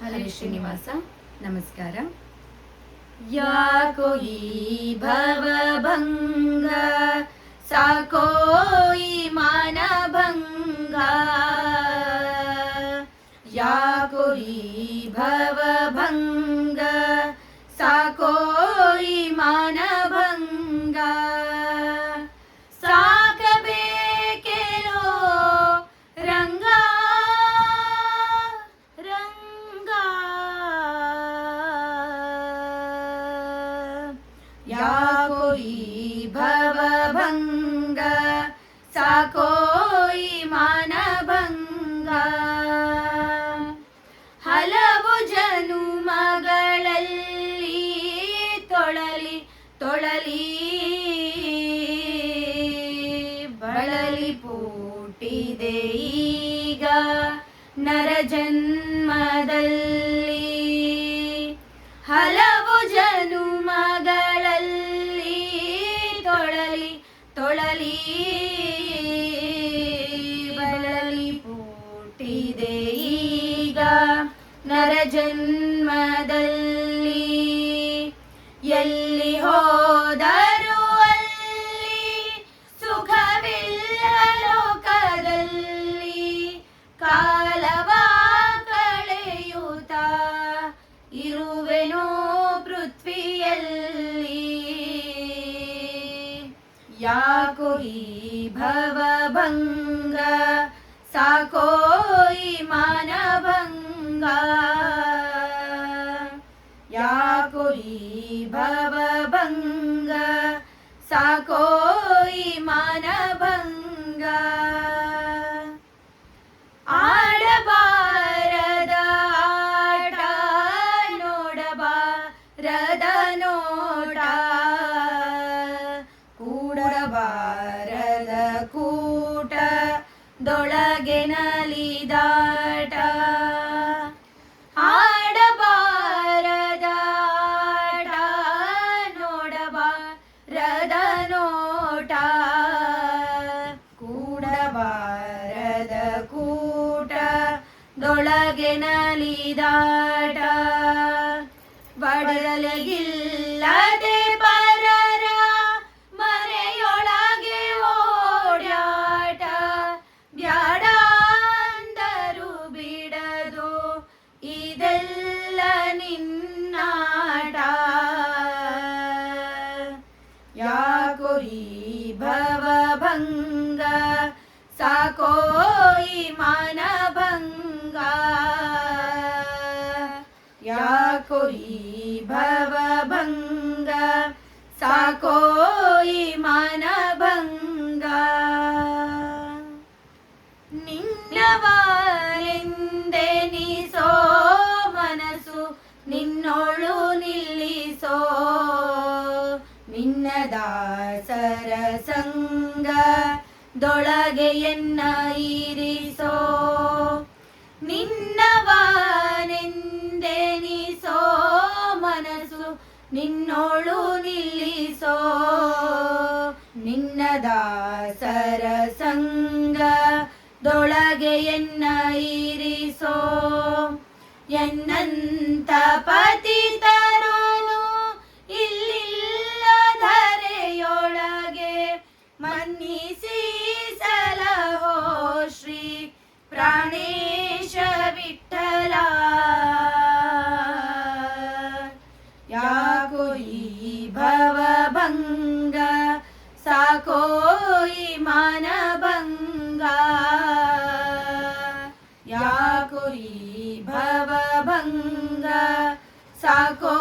ಹರೇ ಶ್ರೀನಿವಾಸ. ನಮಸ್ಕಾರ. ಯಾಕೋ ಈ ಭವಭಂಗ, ಸಾಕೋ ಈ ಮಾನಭಂಗ. ಯಾಕೋ ಈ ಭವಭಂಗ, ಸಾಕೋ ಈ ಮಾನಭಂಗ. ಸಾಕಬೇಕೇನೋ ರಂಗ ರಂಗ. ಯಾಕೋ ಈ ಭವಭಂಗ, ಸಾಕೋ ಈ ಮಾನಭಂಗ. ಹಲವು ಜನುಮಗಳಲ್ಲಿ ತೊಳಲಿ ತೊಳಲಿ ಬಳಲಿ ಪೂಟಿದೆ ಈಗ ನರಜನ್ಮದಲ್ಲಿ. ಹಲವು ಜನುಮಗಳಲ್ಲಿ ತೊಳಲಿ ತೊಳಲಿ ಬಳಲಿ ಪೂಟಿದೆ ಈಗ ನರಜನ್ಮದಲ್ಲಿ. ಎಲ್ಲಿ ಹೋದರೂ ಅಲ್ಲಿ ಸುಖವಿಲ್ಲ ಲೋಕದಲ್ಲಿ. ಕಾಲವ ಕಳೆಯುತ್ತ ಇರುವೆನೋ ಪೃಥ್ವಿಯಲ್ಲಿ. ಯಾಕೋ ಈ ಭವಭಂಗ, ಸಾಕೋ ಈ ಮಾನಭಂಗ. ಯಾಕೋ ಈ ಭವಭಂಗ, ಸಾಕೋ ಈ ಮಾನಭಂಗ. ಆಡಬಾರದ ಆಟ, ನೋಡಬಾರದ ನೋಟ, ಕೂಡಬಾರದ ಕೂಟ, ದೊಳಗೆ ನಲಿದಾಟ. ಆಡಬಾರದ ಆಟ, ನೋಡಬಾರದ ನೋಟ, ಕೂಡಬಾರದ ಕೂಟ, ದೊಳಗೆ ನಲಿದಾಟ. ಬಡಲಿಗಿಲ್ಲದೆ ಪರರ ಮನೆಯೊಳಗೆ ಓಡಾಟ. ಬ್ಯಾಡ ಅಂದರು ಬಿಡದು ಇದೆಲ್ಲ ನಿನ್ನಾಟ. ಯಾಕೋ ಈ ಭವಭಂಗ, ಸಾಕೋ ಈ ಮಾನಭಂಗ. ಯಾಕೋ ಈ ಭವಭಂಗ, ಸಾಕೋ ಈ ಮಾನಭಂಗ. ನಿನ್ನವನೆಂದೆನಿಸೋ ಮನಸ್ಸು ನಿನ್ನೊಳು ನಿಲ್ಲಿಸೋ. ನಿನ್ನ ದಾಸರ ಸಂಗ ದೊಳಗೆ ಎನ್ನ ಇರಿಸೋ. ನಿನ್ನವನೆಂದೆನಿಸೋ ಮನಸ್ಸು ನಿನ್ನೊಳು ನಿಲ್ಲಿಸೋ. ನಿನ್ನ ದಾಸರ ಸಂಗ ದೊಳಗೆ ಎನ್ನ ಇರಿಸೋ. ಎನ್ನಂತ ಪತಿತರನು ಇಲ್ಲಿಲ್ಲ ಧರೆಯೊಳಗೆ. ಮನ್ನಿಸಿ ಸಲಹೋ ಶ್ರೀ ಪ್ರಾಣೇಶ ವಿಠಲ. ಯಾಕೋ ಈ ಭವಭಂಗ, ಸಾಕೋ ಈ ಮಾನಭಂಗ. ಯಾಕೋ ಈ ಭವಭಂಗ, ಸಾಕೋ